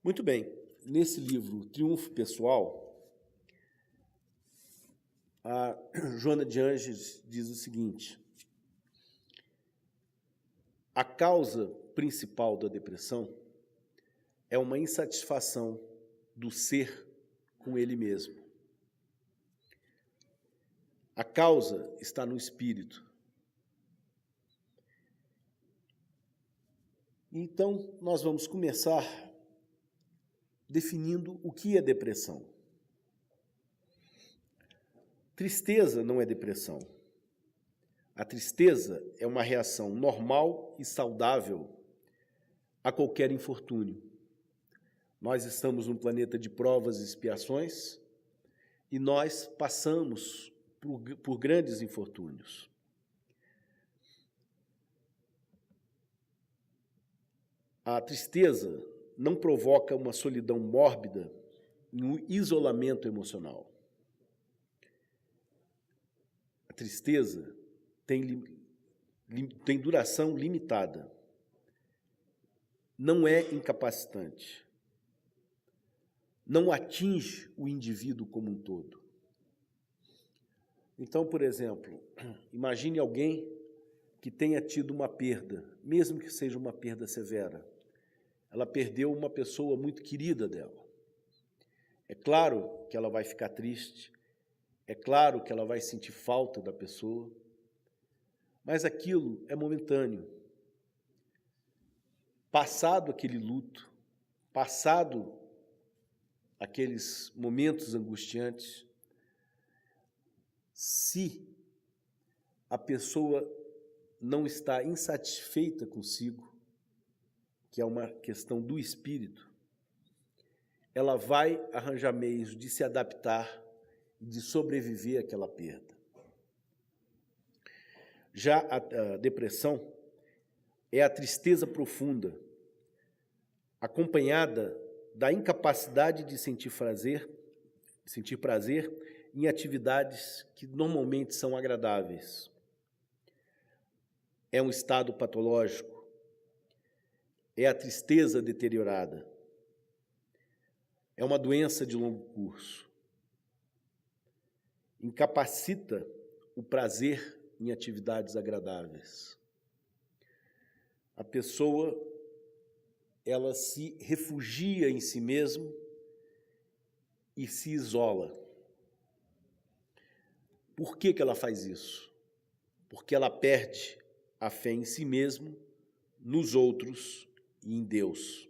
Muito bem, nesse livro Triunfo Pessoal, a Joana de Ângeles diz o seguinte: a causa principal da depressão é uma insatisfação do ser com ele mesmo. A causa está no espírito. Então, nós vamos começar definindo o que é depressão. Tristeza não é depressão. A tristeza é uma reação normal e saudável a qualquer infortúnio. Nós estamos num planeta de provas e expiações e nós passamos por grandes infortúnios. A tristeza não provoca uma solidão mórbida e um isolamento emocional. A tristeza tem duração limitada. Não é incapacitante. Não atinge o indivíduo como um todo. Então, por exemplo, imagine alguém que tenha tido uma perda, mesmo que seja uma perda severa. Ela perdeu uma pessoa muito querida dela. É claro que ela vai ficar triste, é claro que ela vai sentir falta da pessoa, mas aquilo é momentâneo. Passado aquele luto, passado aqueles momentos angustiantes, se a pessoa não está insatisfeita consigo, que é uma questão do espírito, ela vai arranjar meios de se adaptar e de sobreviver àquela perda. Já a depressão é a tristeza profunda, acompanhada da incapacidade de sentir prazer em atividades que normalmente são agradáveis. É um estado patológico. É a tristeza deteriorada. É uma doença de longo curso. Incapacita o prazer em atividades agradáveis. A pessoa, ela se refugia em si mesma e se isola. Por que ela faz isso? Porque ela perde a fé em si mesma, nos outros e em Deus.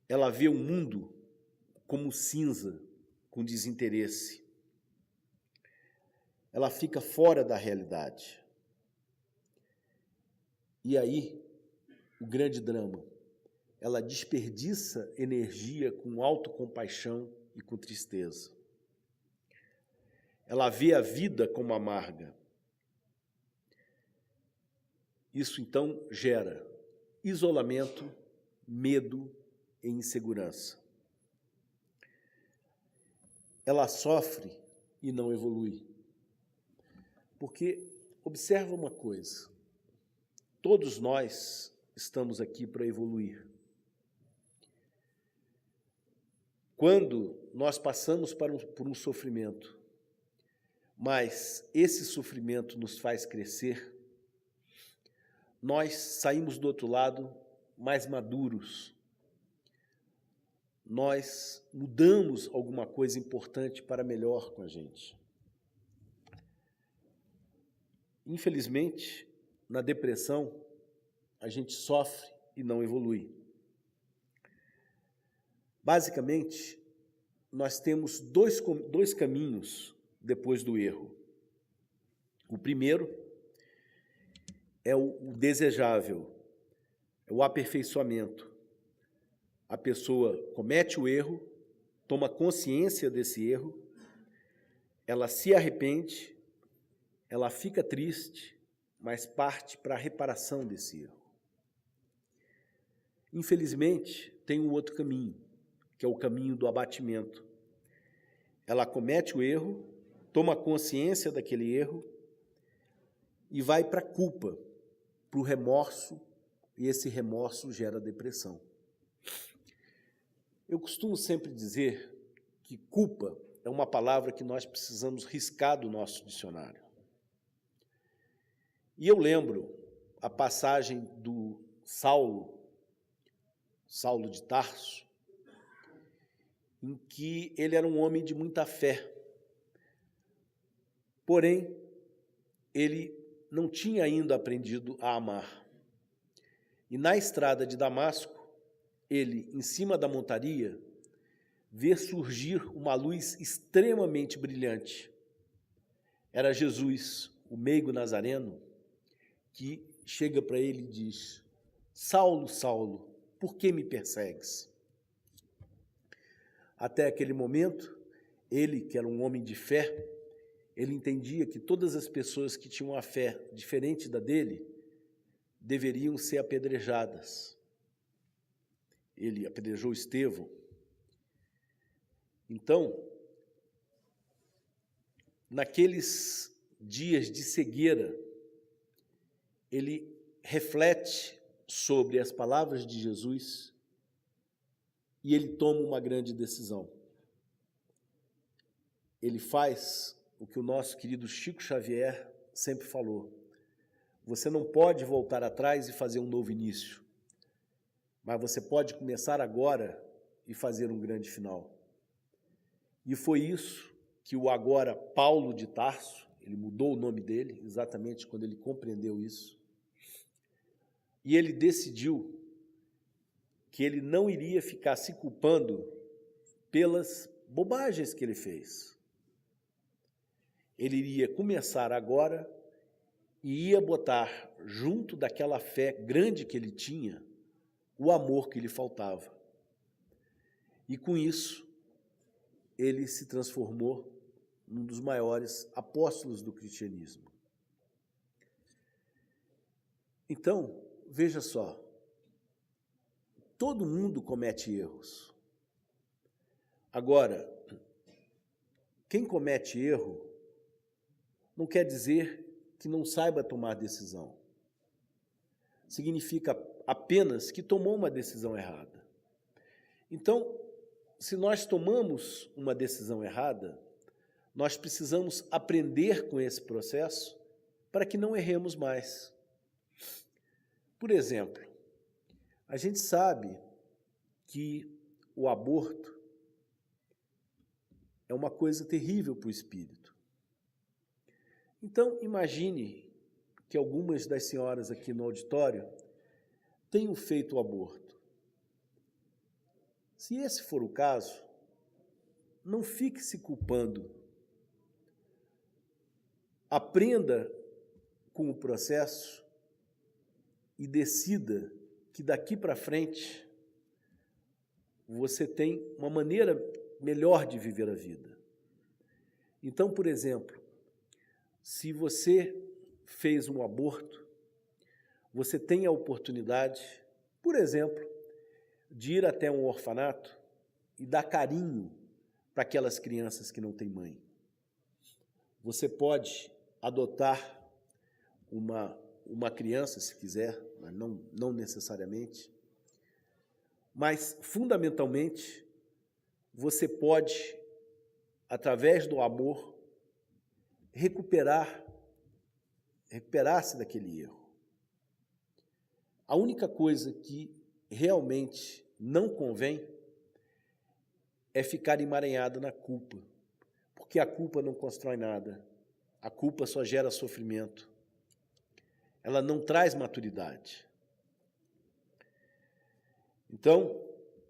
Ela vê o mundo como cinza, com desinteresse. Ela fica fora da realidade. E aí, o grande drama, ela desperdiça energia com autocompaixão e com tristeza. Ela vê a vida como amarga. Isso, então, gera isolamento, medo e insegurança. Ela sofre e não evolui. Porque, observa uma coisa, todos nós estamos aqui para evoluir. Quando nós passamos por um sofrimento, mas esse sofrimento nos faz crescer, nós saímos do outro lado mais maduros. Nós mudamos alguma coisa importante para melhor com a gente. Infelizmente, na depressão, a gente sofre e não evolui. Basicamente, nós temos dois caminhos depois do erro. O primeiro é o desejável, é o aperfeiçoamento. A pessoa comete o erro, toma consciência desse erro, ela se arrepende, ela fica triste, mas parte para a reparação desse erro. Infelizmente, tem um outro caminho, que é o caminho do abatimento. Ela comete o erro, toma consciência daquele erro e vai para a culpa, para o remorso, e esse remorso gera depressão. Eu costumo sempre dizer que culpa é uma palavra que nós precisamos riscar do nosso dicionário. E eu lembro a passagem do Saulo de Tarso, em que ele era um homem de muita fé. Porém, ele não tinha ainda aprendido a amar. E na estrada de Damasco, ele, em cima da montaria, vê surgir uma luz extremamente brilhante. Era Jesus, o meigo nazareno, que chega para ele e diz: Saulo, Saulo, por que me persegues? Até aquele momento, ele, que era um homem de fé, ele entendia que todas as pessoas que tinham uma fé diferente da dele deveriam ser apedrejadas. Ele apedrejou Estevão. Então, naqueles dias de cegueira, ele reflete sobre as palavras de Jesus e ele toma uma grande decisão. Ele faz o que o nosso querido Chico Xavier sempre falou: você não pode voltar atrás e fazer um novo início, mas você pode começar agora e fazer um grande final. E foi isso que o agora Paulo de Tarso, ele mudou o nome dele exatamente quando ele compreendeu isso, e ele decidiu que ele não iria ficar se culpando pelas bobagens que ele fez. Ele iria começar agora e ia botar junto daquela fé grande que ele tinha o amor que lhe faltava. E com isso, ele se transformou num dos maiores apóstolos do cristianismo. Então, veja só, todo mundo comete erros. Agora, quem comete erro não quer dizer que não saiba tomar decisão. Significa apenas que tomou uma decisão errada. Então, se nós tomamos uma decisão errada, nós precisamos aprender com esse processo para que não erremos mais. Por exemplo, a gente sabe que o aborto é uma coisa terrível para o espírito. Então, imagine que algumas das senhoras aqui no auditório tenham feito o aborto. Se esse for o caso, não fique se culpando. Aprenda com o processo e decida que daqui para frente você tem uma maneira melhor de viver a vida. Então, por exemplo, se você fez um aborto, você tem a oportunidade, por exemplo, de ir até um orfanato e dar carinho para aquelas crianças que não têm mãe. Você pode adotar uma criança, se quiser, mas não necessariamente. Mas, fundamentalmente, você pode, através do amor, recuperar-se daquele erro. A única coisa que realmente não convém é ficar emaranhado na culpa, porque a culpa não constrói nada, a culpa só gera sofrimento, ela não traz maturidade. Então,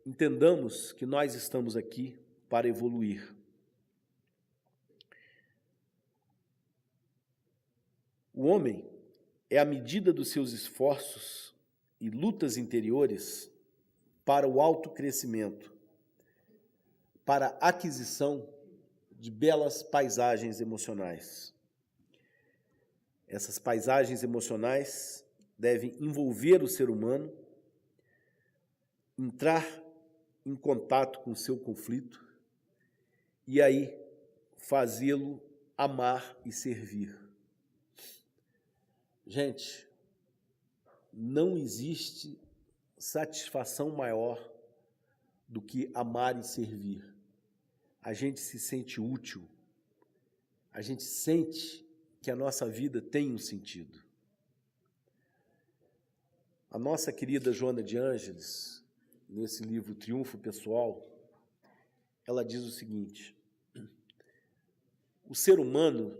entendamos que nós estamos aqui para evoluir. O homem é a medida dos seus esforços e lutas interiores para o autocrescimento, para a aquisição de belas paisagens emocionais. Essas paisagens emocionais devem envolver o ser humano, entrar em contato com o seu conflito e aí fazê-lo amar e servir. Gente, não existe satisfação maior do que amar e servir. A gente se sente útil, a gente sente que a nossa vida tem um sentido. A nossa querida Joana de Ângeles, nesse livro Triunfo Pessoal, ela diz o seguinte: o ser humano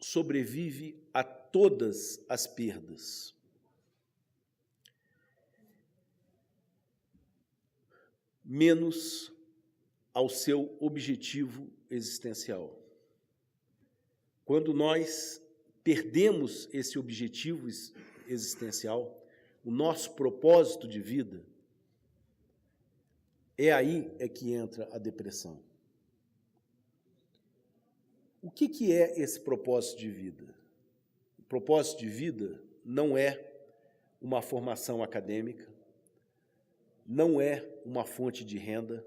sobrevive a todas as perdas. Menos ao seu objetivo existencial. Quando nós perdemos esse objetivo existencial, o nosso propósito de vida, aí que entra a depressão. O que é esse propósito de vida? O propósito de vida não é uma formação acadêmica, não é uma fonte de renda,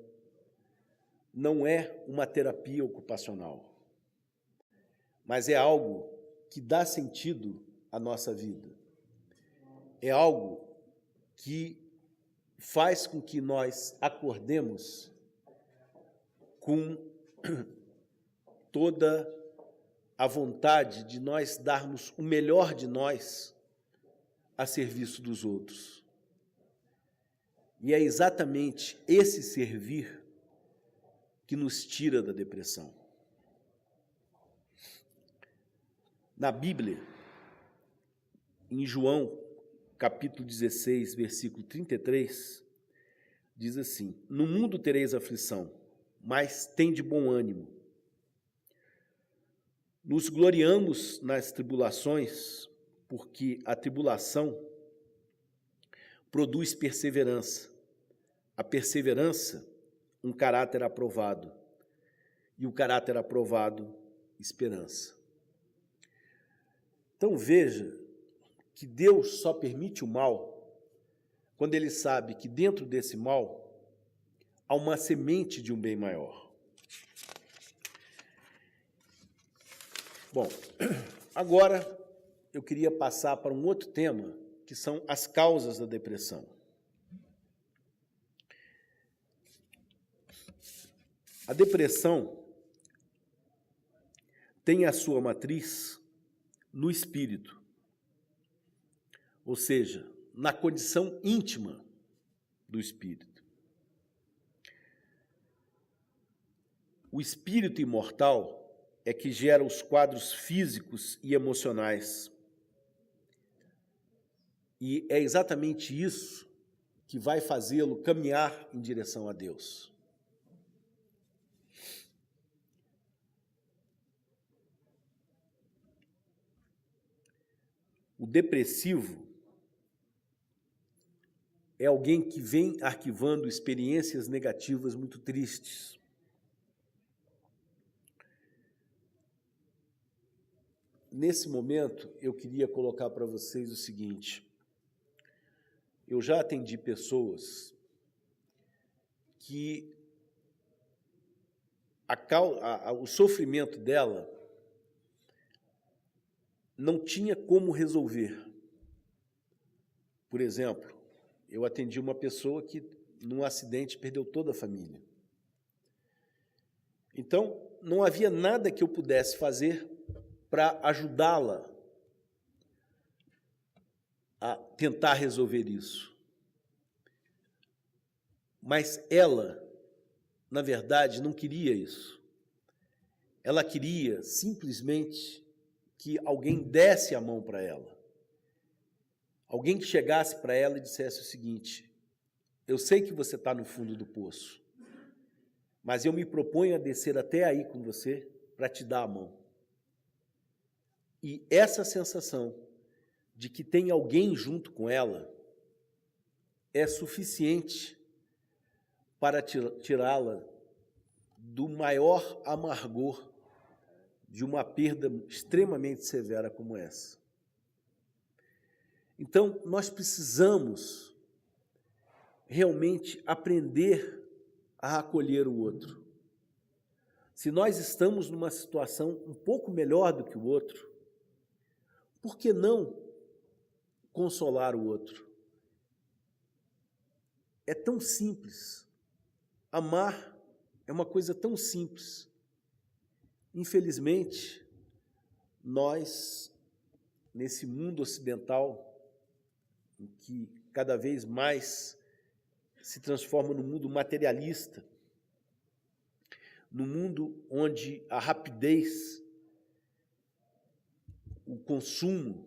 não é uma terapia ocupacional, mas é algo que dá sentido à nossa vida. É algo que faz com que nós acordemos com toda a vontade de nós darmos o melhor de nós a serviço dos outros. E é exatamente esse servir que nos tira da depressão. Na Bíblia, em João, capítulo 16, versículo 33, diz assim: no mundo tereis aflição, mas tende bom ânimo. Nos gloriamos nas tribulações, porque a tribulação produz perseverança. A perseverança, um caráter aprovado. E o caráter aprovado, esperança. Então veja que Deus só permite o mal quando Ele sabe que dentro desse mal há uma semente de um bem maior. Bom, agora eu queria passar para um outro tema, que são as causas da depressão. A depressão tem a sua matriz no espírito, ou seja, na condição íntima do espírito. O espírito imortal é que gera os quadros físicos e emocionais. E é exatamente isso que vai fazê-lo caminhar em direção a Deus. O depressivo é alguém que vem arquivando experiências negativas muito tristes. Nesse momento, eu queria colocar para vocês o seguinte: eu já atendi pessoas que o sofrimento dela não tinha como resolver. Por exemplo, eu atendi uma pessoa que, num acidente, perdeu toda a família. Então, não havia nada que eu pudesse fazer para ajudá-la a tentar resolver isso. Mas ela, na verdade, não queria isso. Ela queria simplesmente que alguém desse a mão para ela. Alguém que chegasse para ela e dissesse o seguinte: eu sei que você está no fundo do poço, mas eu me proponho a descer até aí com você para te dar a mão. E essa sensação de que tem alguém junto com ela é suficiente para tirá-la do maior amargor de uma perda extremamente severa como essa. Então, nós precisamos realmente aprender a acolher o outro. Se nós estamos numa situação um pouco melhor do que o outro, por que não consolar o outro? É tão simples. Amar é uma coisa tão simples. Infelizmente, nós, nesse mundo ocidental, em que cada vez mais se transforma num mundo materialista, num mundo onde a rapidez, o consumo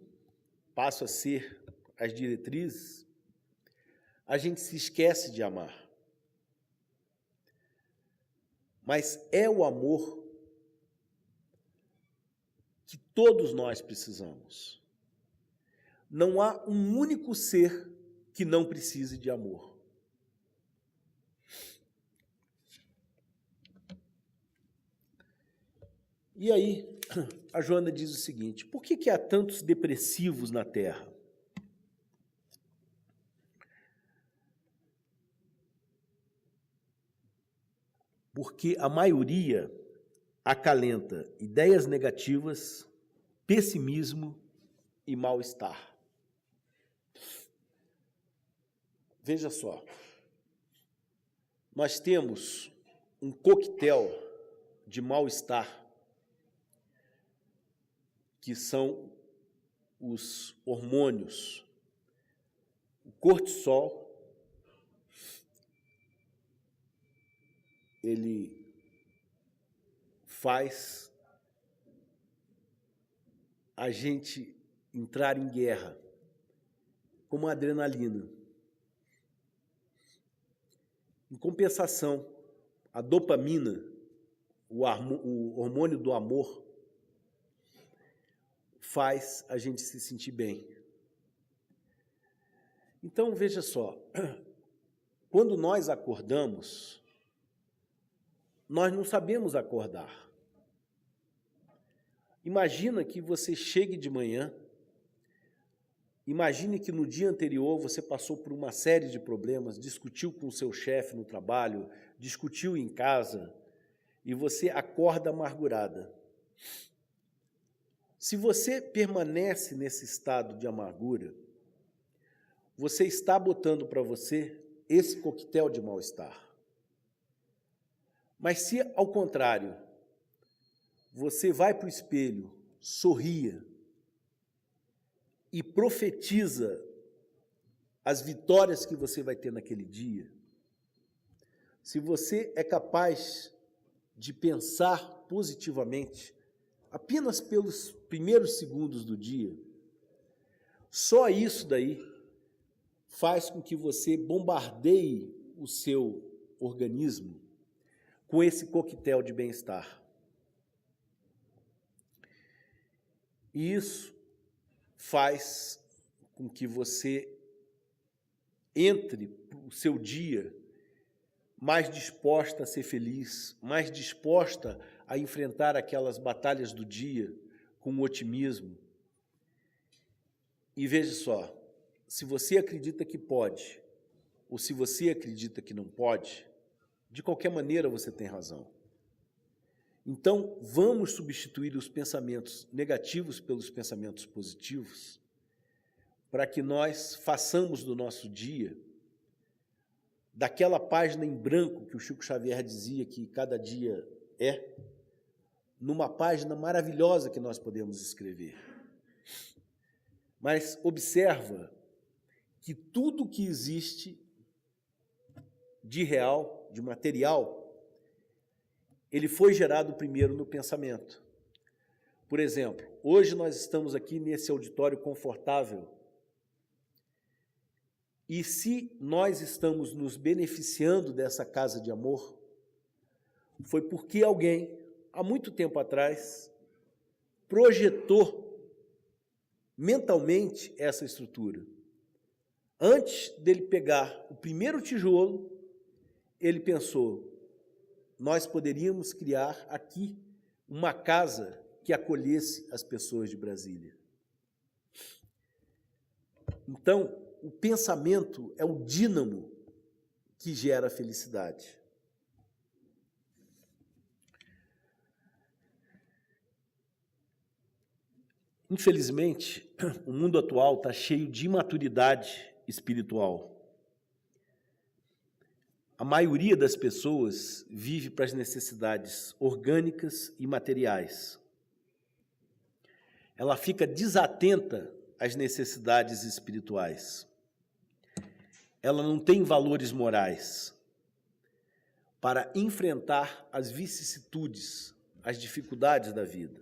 passa a ser as diretrizes, a gente se esquece de amar. Mas é o amor que todos nós precisamos. Não há um único ser que não precise de amor. E aí, a Joana diz o seguinte: por que há tantos depressivos na Terra? Porque a maioria acalenta ideias negativas, pessimismo e mal-estar. Veja só, nós temos um coquetel de mal-estar, que são os hormônios, o cortisol, ele faz a gente entrar em guerra, como a adrenalina. Em compensação, a dopamina, o hormônio do amor, faz a gente se sentir bem. Então, veja só, quando nós acordamos, nós não sabemos acordar. Imagina que você chegue de manhã, imagine que no dia anterior você passou por uma série de problemas, discutiu com o seu chefe no trabalho, discutiu em casa, e você acorda amargurada. Se você permanece nesse estado de amargura, você está botando para você esse coquetel de mal-estar. Mas se, ao contrário, você vai para o espelho, sorria e profetiza as vitórias que você vai ter naquele dia, se você é capaz de pensar positivamente apenas pelos primeiros segundos do dia, só isso daí faz com que você bombardeie o seu organismo com esse coquetel de bem-estar. E isso faz com que você entre o seu dia mais disposta a ser feliz, mais disposta a enfrentar aquelas batalhas do dia com otimismo. E veja só, se você acredita que pode, ou se você acredita que não pode, de qualquer maneira você tem razão. Então, vamos substituir os pensamentos negativos pelos pensamentos positivos, para que nós façamos do nosso dia, daquela página em branco que o Chico Xavier dizia que cada dia é, numa página maravilhosa que nós podemos escrever. Mas observa que tudo que existe de real, de material, ele foi gerado primeiro no pensamento. Por exemplo, hoje nós estamos aqui nesse auditório confortável, e se nós estamos nos beneficiando dessa casa de amor, foi porque alguém, há muito tempo atrás, projetou mentalmente essa estrutura. Antes dele pegar o primeiro tijolo, ele pensou: nós poderíamos criar aqui uma casa que acolhesse as pessoas de Brasília. Então, o pensamento é o dínamo que gera a felicidade. Infelizmente, o mundo atual está cheio de imaturidade espiritual. A maioria das pessoas vive para as necessidades orgânicas e materiais. Ela fica desatenta às necessidades espirituais. Ela não tem valores morais para enfrentar as vicissitudes, as dificuldades da vida.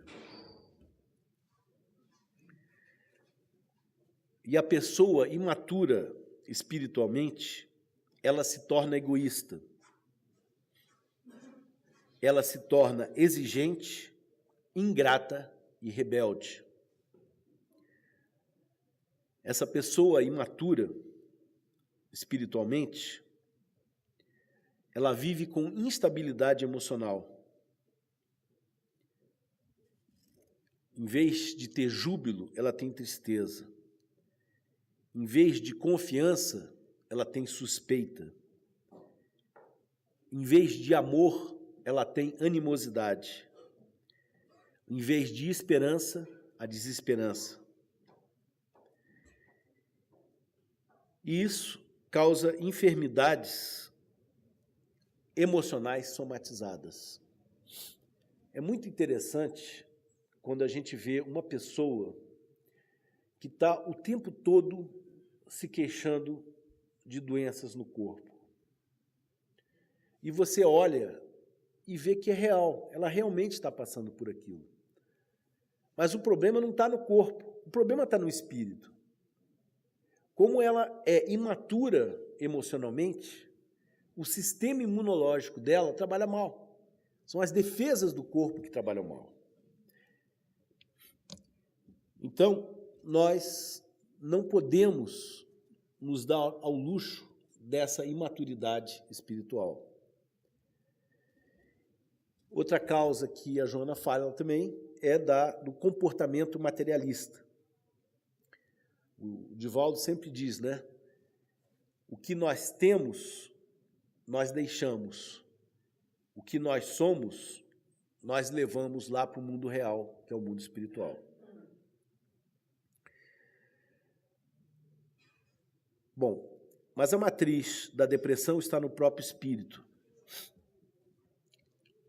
E a pessoa imatura espiritualmente, ela se torna egoísta. Ela se torna exigente, ingrata e rebelde. Essa pessoa imatura espiritualmente, ela vive com instabilidade emocional. Em vez de ter júbilo, ela tem tristeza. Em vez de confiança, ela tem suspeita. Em vez de amor, ela tem animosidade. Em vez de esperança, a desesperança. E isso causa enfermidades emocionais somatizadas. É muito interessante quando a gente vê uma pessoa que está o tempo todo se queixando de doenças no corpo. E você olha e vê que é real, ela realmente está passando por aquilo. Mas o problema não está no corpo, o problema está no espírito. Como ela é imatura emocionalmente, o sistema imunológico dela trabalha mal. São as defesas do corpo que trabalham mal. Então, nós não podemos nos dar ao luxo dessa imaturidade espiritual. Outra causa que a Joana fala também é do comportamento materialista. O Divaldo sempre diz, né? O que nós temos, nós deixamos. O que nós somos, nós levamos lá para o mundo real, que é o mundo espiritual. Bom, mas a matriz da depressão está no próprio espírito.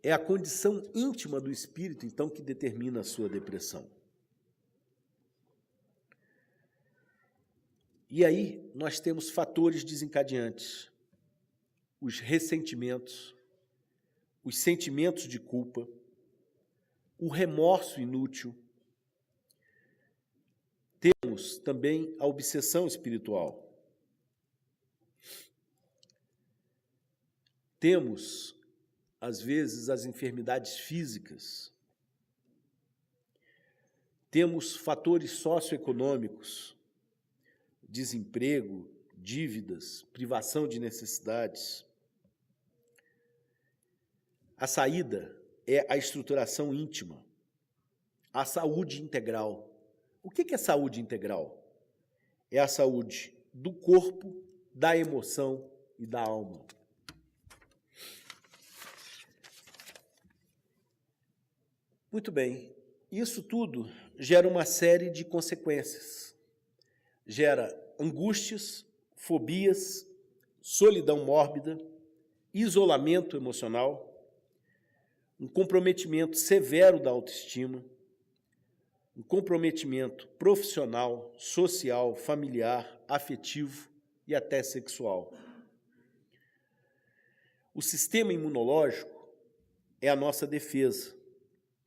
É a condição íntima do espírito, então, que determina a sua depressão. E aí nós temos fatores desencadeantes, os ressentimentos, os sentimentos de culpa, o remorso inútil. Temos também a obsessão espiritual. Temos, às vezes, as enfermidades físicas. Temos fatores socioeconômicos, desemprego, dívidas, privação de necessidades. A saída é a estruturação íntima, a saúde integral. O que é saúde integral? É a saúde do corpo, da emoção e da alma. Muito bem, isso tudo gera uma série de consequências. Gera angústias, fobias, solidão mórbida, isolamento emocional, um comprometimento severo da autoestima, um comprometimento profissional, social, familiar, afetivo e até sexual. O sistema imunológico é a nossa defesa,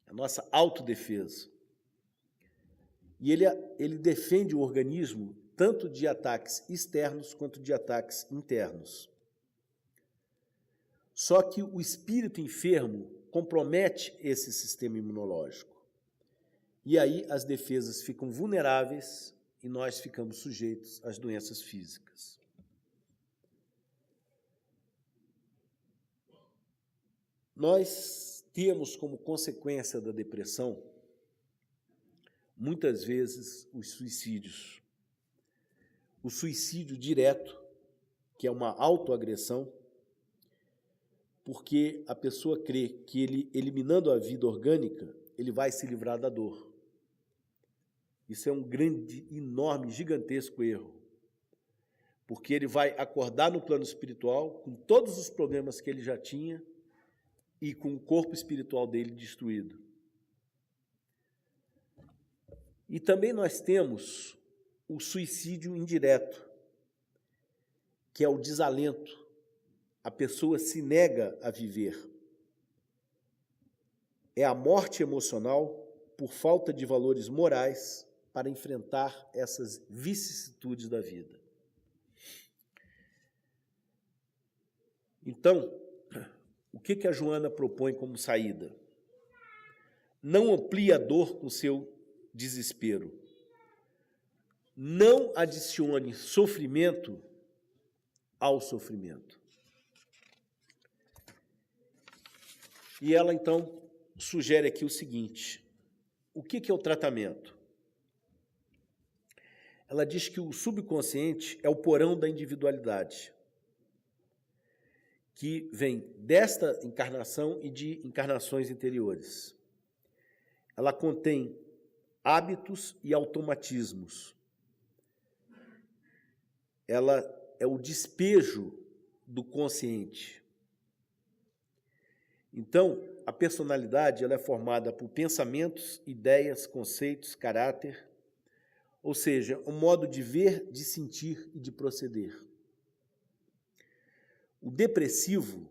a nossa autodefesa. E ele defende o organismo tanto de ataques externos quanto de ataques internos. Só que o espírito enfermo compromete esse sistema imunológico. E aí as defesas ficam vulneráveis e nós ficamos sujeitos às doenças físicas. Nós temos como consequência da depressão, muitas vezes, os suicídios. O suicídio direto, que é uma autoagressão, porque a pessoa crê que ele, eliminando a vida orgânica, ele vai se livrar da dor. Isso é um grande, enorme, gigantesco erro. Porque ele vai acordar no plano espiritual com todos os problemas que ele já tinha e com o corpo espiritual dele destruído. E também nós temos o suicídio indireto, que é o desalento. A pessoa se nega a viver. É a morte emocional por falta de valores morais para enfrentar essas vicissitudes da vida. Então, o que a Joana propõe como saída? Não amplie a dor com seu desespero. Não adicione sofrimento ao sofrimento. E ela, então, sugere aqui o seguinte: o que é o tratamento? Ela diz que o subconsciente é o porão da individualidade, que vem desta encarnação e de encarnações anteriores. Ela contém hábitos e automatismos. Ela é o despejo do consciente. Então, a personalidade ela é formada por pensamentos, ideias, conceitos, caráter, ou seja, um modo de ver, de sentir e de proceder. O depressivo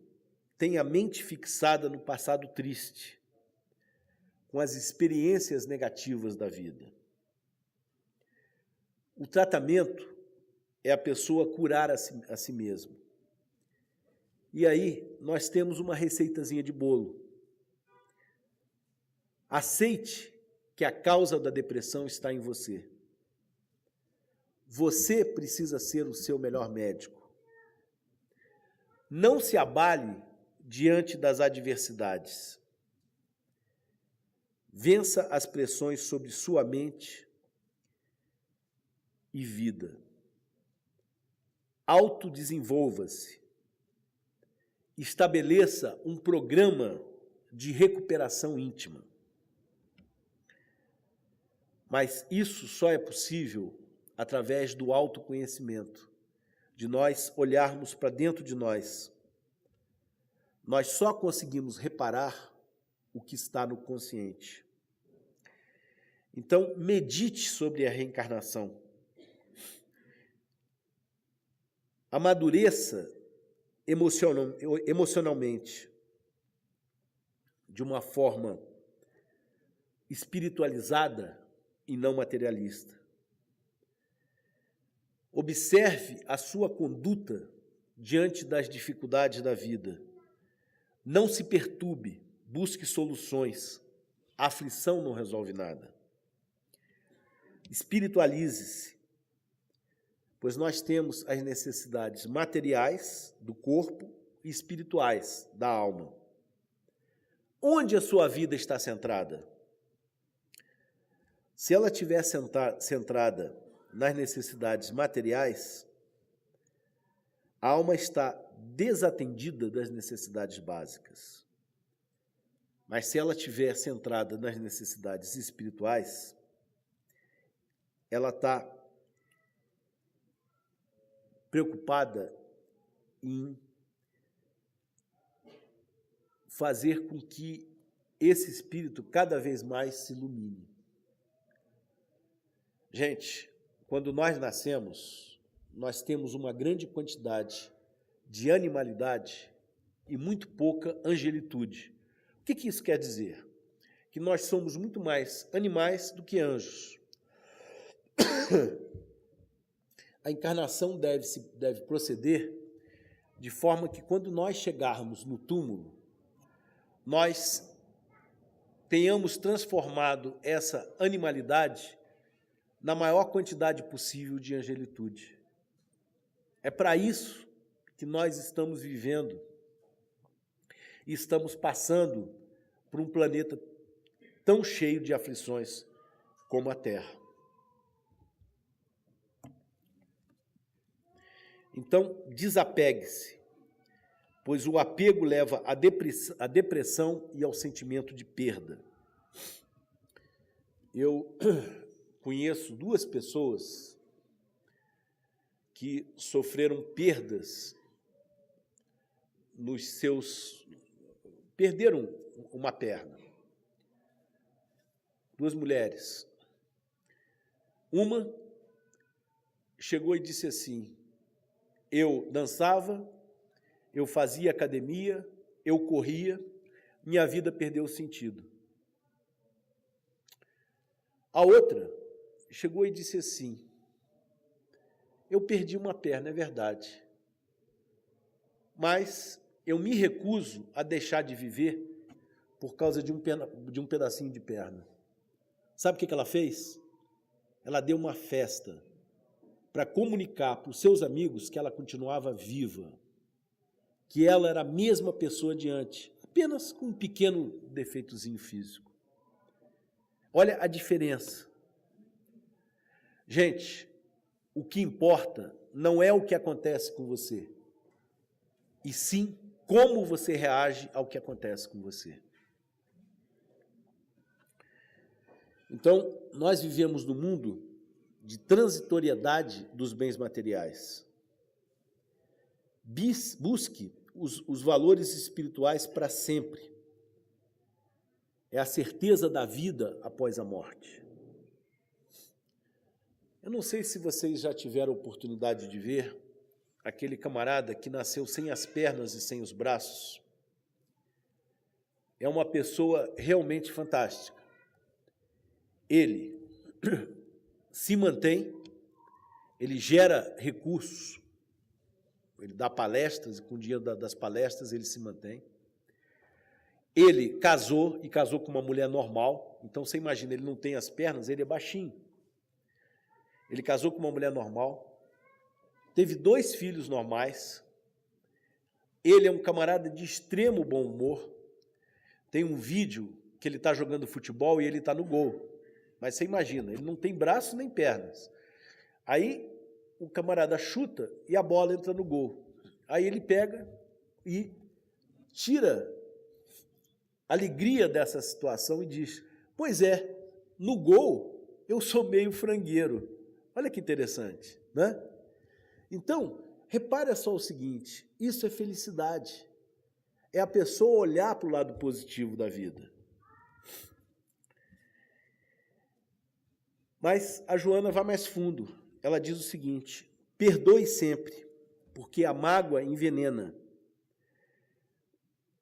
tem a mente fixada no passado triste, com as experiências negativas da vida. O tratamento é a pessoa curar a si mesma. E aí, nós temos uma receitazinha de bolo. Aceite que a causa da depressão está em você. Você precisa ser o seu melhor médico. Não se abale diante das adversidades. Vença as pressões sobre sua mente e vida. Autodesenvolva-se. Estabeleça um programa de recuperação íntima. Mas isso só é possível através do autoconhecimento, de nós olharmos para dentro de nós. Nós só conseguimos reparar o que está no consciente. Então, medite sobre a reencarnação. Amadureça emocionalmente, de uma forma espiritualizada e não materialista. Observe a sua conduta diante das dificuldades da vida. Não se perturbe, busque soluções. A aflição não resolve nada. Espiritualize-se, pois nós temos as necessidades materiais do corpo e espirituais da alma. Onde a sua vida está centrada? Se ela estiver centrada nas necessidades materiais, a alma está desatendida das necessidades básicas. Mas se ela estiver centrada nas necessidades espirituais, ela está preocupada em fazer com que esse espírito cada vez mais se ilumine. Gente, quando nós nascemos, nós temos uma grande quantidade de animalidade e muito pouca angelitude. O que isso quer dizer? Que nós somos muito mais animais do que anjos. A encarnação deve proceder de forma que, quando nós chegarmos no túmulo, nós tenhamos transformado essa animalidade na maior quantidade possível de angelitude. É para isso que nós estamos vivendo e estamos passando por um planeta tão cheio de aflições como a Terra. Então, desapegue-se, pois o apego leva à depressão e ao sentimento de perda. Eu conheço 2 pessoas que sofreram perdas nos seus... perderam uma perna. 2 mulheres. Uma chegou e disse assim: eu dançava, eu fazia academia, eu corria, minha vida perdeu o sentido. A outra chegou e disse assim: eu perdi uma perna, é verdade, mas eu me recuso a deixar de viver por causa de um pedacinho de perna. Sabe o que ela fez? Ela deu uma festa para comunicar para os seus amigos que ela continuava viva, que ela era a mesma pessoa de antes, apenas com um pequeno defeitozinho físico. Olha a diferença. Gente, o que importa não é o que acontece com você, e sim como você reage ao que acontece com você. Então, nós vivemos num mundo de transitoriedade dos bens materiais. Busque os valores espirituais para sempre. É a certeza da vida após a morte. Eu não sei se vocês já tiveram a oportunidade de ver aquele camarada que nasceu sem as pernas e sem os braços. É uma pessoa realmente fantástica. Ele se mantém, ele gera recursos, ele dá palestras e com o dinheiro das palestras ele se mantém. Ele casou e casou com uma mulher normal, então você imagina, ele não tem as pernas, ele é baixinho. Ele casou com uma mulher normal, teve 2 filhos normais, ele é um camarada de extremo bom humor. Tem um vídeo que ele está jogando futebol e ele está no gol. Mas você imagina, ele não tem braço nem pernas. Aí o camarada chuta e a bola entra no gol. Aí ele pega e tira a alegria dessa situação e diz: pois é, no gol eu sou meio frangueiro. Olha que interessante, né? Então, repare só o seguinte, isso é felicidade. É a pessoa olhar para o lado positivo da vida. Mas a Joana vai mais fundo. Ela diz o seguinte: perdoe sempre, porque a mágoa envenena.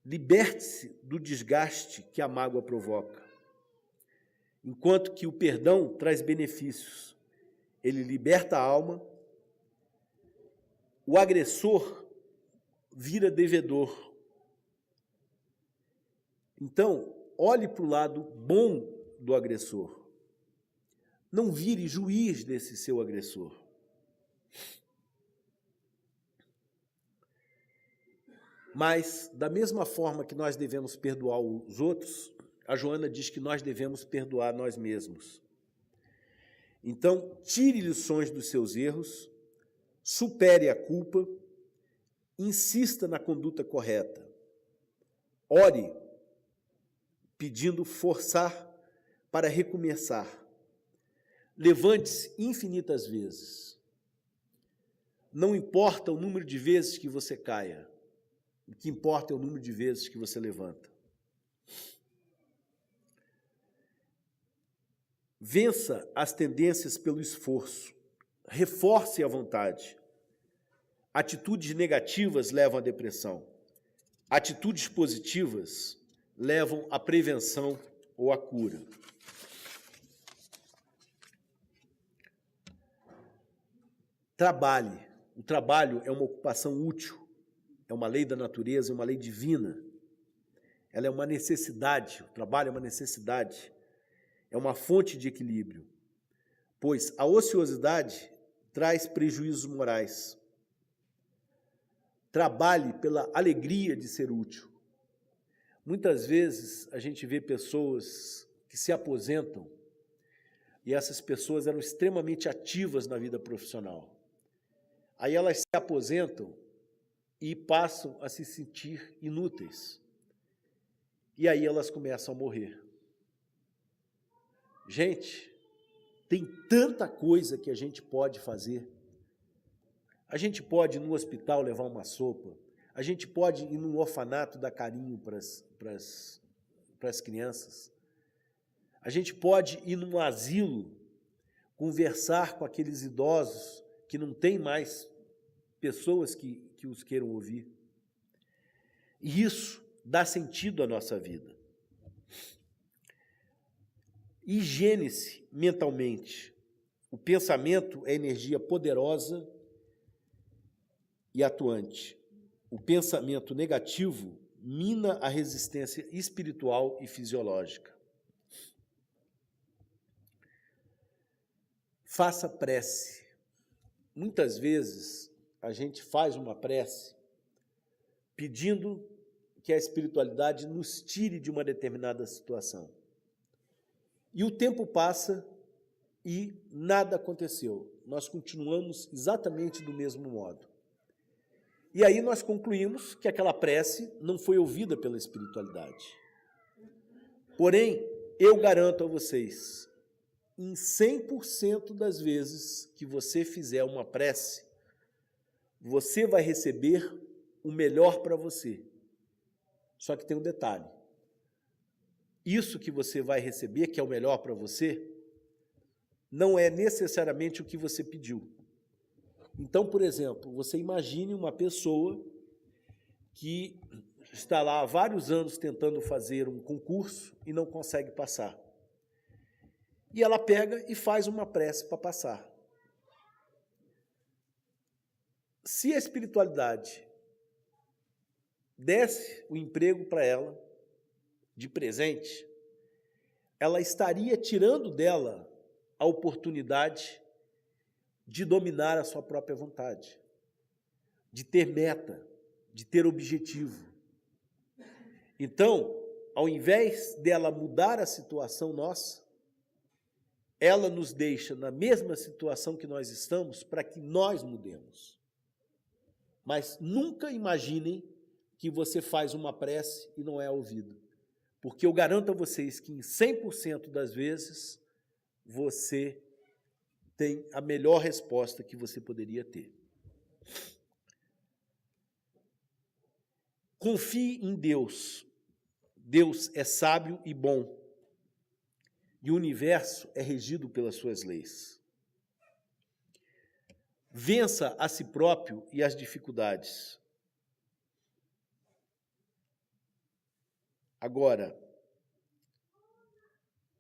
Liberte-se do desgaste que a mágoa provoca. Enquanto que o perdão traz benefícios. Ele liberta a alma. O agressor vira devedor. Então, olhe para o lado bom do agressor. Não vire juiz desse seu agressor. Mas, da mesma forma que nós devemos perdoar os outros, a Joana diz que nós devemos perdoar nós mesmos. Então, tire lições dos seus erros, supere a culpa, insista na conduta correta. Ore, pedindo forçar para recomeçar. Levante-se infinitas vezes. Não importa o número de vezes que você caia, o que importa é o número de vezes que você levanta. Vença as tendências pelo esforço, reforce a vontade. Atitudes negativas levam à depressão. Atitudes positivas levam à prevenção ou à cura. Trabalhe. O trabalho é uma ocupação útil, é uma lei da natureza, é uma lei divina. Ela é uma necessidade, o trabalho é uma necessidade, é uma fonte de equilíbrio, pois a ociosidade traz prejuízos morais. Trabalhe pela alegria de ser útil. Muitas vezes a gente vê pessoas que se aposentam e essas pessoas eram extremamente ativas na vida profissional. Aí elas se aposentam e passam a se sentir inúteis. E aí elas começam a morrer. Gente, Tem tanta coisa que a gente pode fazer. A gente pode ir no hospital levar uma sopa, a gente pode ir num orfanato dar carinho para as crianças, a gente pode ir num asilo conversar com aqueles idosos que não tem mais pessoas que os queiram ouvir. E isso dá sentido à nossa vida. Higiene-se mentalmente. O pensamento é energia poderosa e atuante. O pensamento negativo mina a resistência espiritual e fisiológica. Faça prece. Muitas vezes a gente faz uma prece pedindo que a espiritualidade nos tire de uma determinada situação. E o tempo passa e nada aconteceu. Nós continuamos exatamente do mesmo modo. E aí nós concluímos que aquela prece não foi ouvida pela espiritualidade. Porém, eu garanto a vocês, em 100% das vezes que você fizer uma prece, você vai receber o melhor para você. Só que tem um detalhe. Isso que você vai receber, que é o melhor para você, não é necessariamente o que você pediu. Então, por exemplo, você imagine uma pessoa que está lá há vários anos tentando fazer um concurso e não consegue passar. E ela pega e faz uma prece para passar. Se a espiritualidade desse o emprego para ela, de presente, ela estaria tirando dela a oportunidade de dominar a sua própria vontade, de ter meta, de ter objetivo. Então, ao invés dela mudar a situação nossa, ela nos deixa na mesma situação que nós estamos para que nós mudemos. Mas nunca imaginem que você faz uma prece e não é ouvido. Porque eu garanto a vocês que em 100% das vezes você tem a melhor resposta que você poderia ter. Confie em Deus. Deus é sábio e bom. E o universo é regido pelas suas leis. Vença a si próprio e as dificuldades. Agora,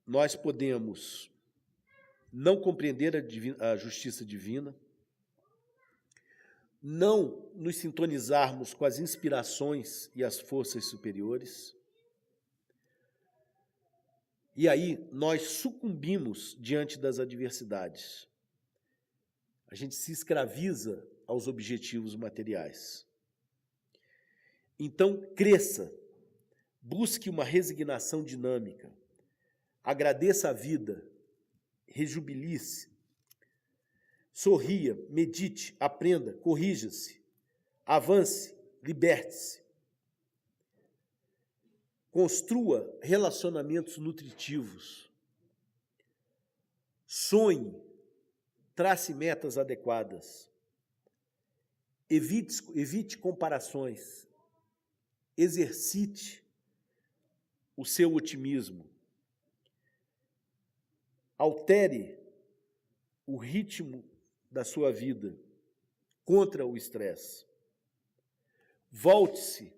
nós podemos não compreender a justiça divina, não nos sintonizarmos com as inspirações e as forças superiores, e aí nós sucumbimos diante das adversidades. A gente se escraviza aos objetivos materiais. Então, cresça, busque uma resignação dinâmica, agradeça a vida, rejubile-se, sorria, medite, aprenda, corrija-se, avance, liberte-se. Construa relacionamentos nutritivos. Sonhe, trace metas adequadas. Evite comparações. Exercite o seu otimismo. Altere o ritmo da sua vida contra o estresse. Volte-se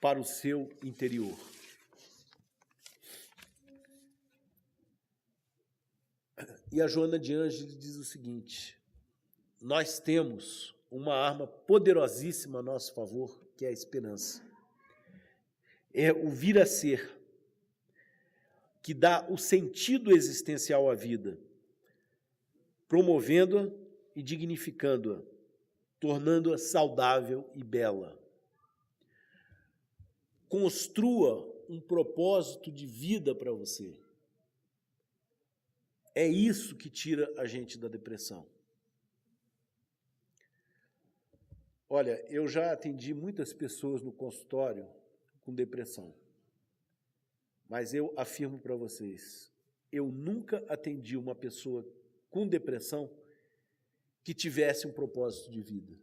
para o seu interior. E a Joana de Ângeles diz o seguinte: nós temos uma arma poderosíssima a nosso favor, que é a esperança. É o vir a ser, que dá o sentido existencial à vida, promovendo-a e dignificando-a, tornando-a saudável e bela. Construa um propósito de vida para você. É isso que tira a gente da depressão. Olha, eu já atendi muitas pessoas no consultório com depressão, mas eu afirmo para vocês, eu nunca atendi uma pessoa com depressão que tivesse um propósito de vida.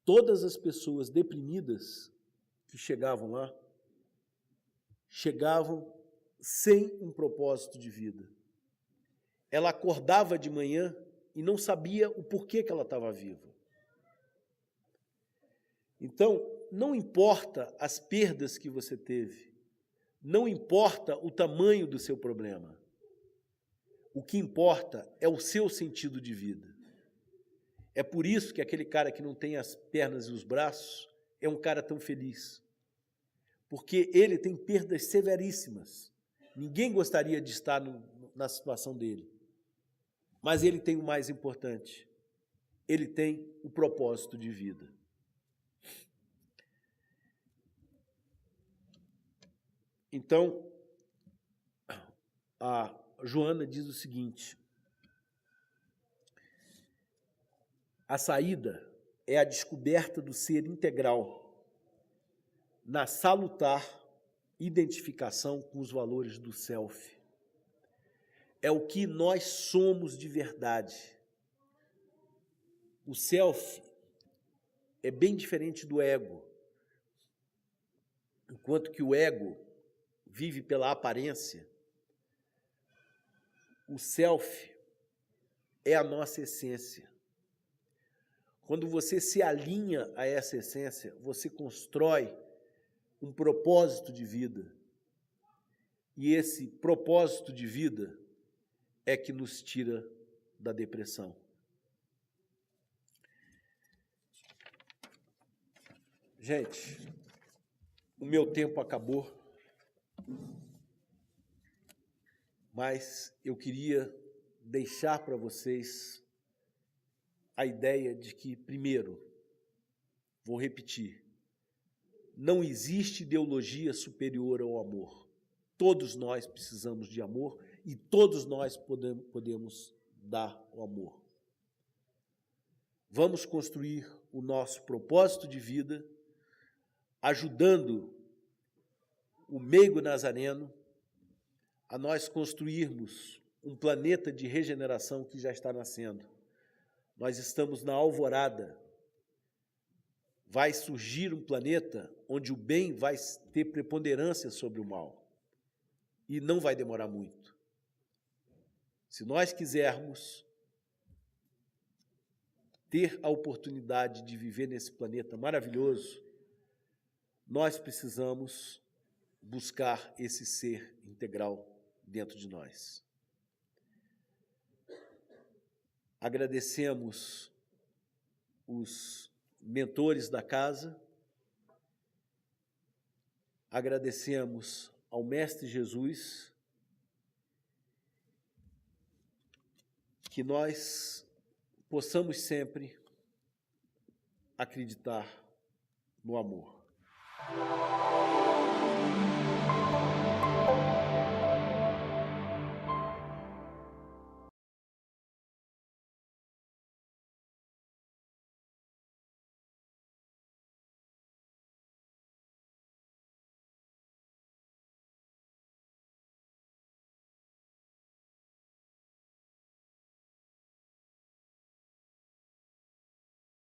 Todas as pessoas deprimidas que chegavam lá, chegavam sem um propósito de vida. Ela acordava de manhã e não sabia o porquê que ela estava viva. Então, não importa as perdas que você teve, não importa o tamanho do seu problema. O que importa é o seu sentido de vida. É por isso que aquele cara que não tem as pernas e os braços é um cara tão feliz. Porque ele tem perdas severíssimas. Ninguém gostaria de estar na situação dele. Mas ele tem o mais importante. Ele tem o propósito de vida. Então, a Joana diz o seguinte: a saída é a descoberta do ser integral na salutar identificação com os valores do self. É o que nós somos de verdade. O self é bem diferente do ego. Enquanto que o ego vive pela aparência, o self é a nossa essência. Quando você se alinha a essa essência, você constrói um propósito de vida. E esse propósito de vida é que nos tira da depressão. Gente, o meu tempo acabou, mas eu queria deixar para vocês a ideia de que, primeiro, vou repetir, não existe ideologia superior ao amor. Todos nós precisamos de amor e todos nós podemos dar o amor. Vamos construir o nosso propósito de vida, ajudando o meigo nazareno a nós construirmos um planeta de regeneração que já está nascendo. Nós estamos na alvorada. Vai surgir um planeta onde o bem vai ter preponderância sobre o mal. E não vai demorar muito. Se nós quisermos ter a oportunidade de viver nesse planeta maravilhoso, nós precisamos buscar esse ser integral dentro de nós. Agradecemos os mentores da casa, agradecemos ao Mestre Jesus, que nós possamos sempre acreditar no amor.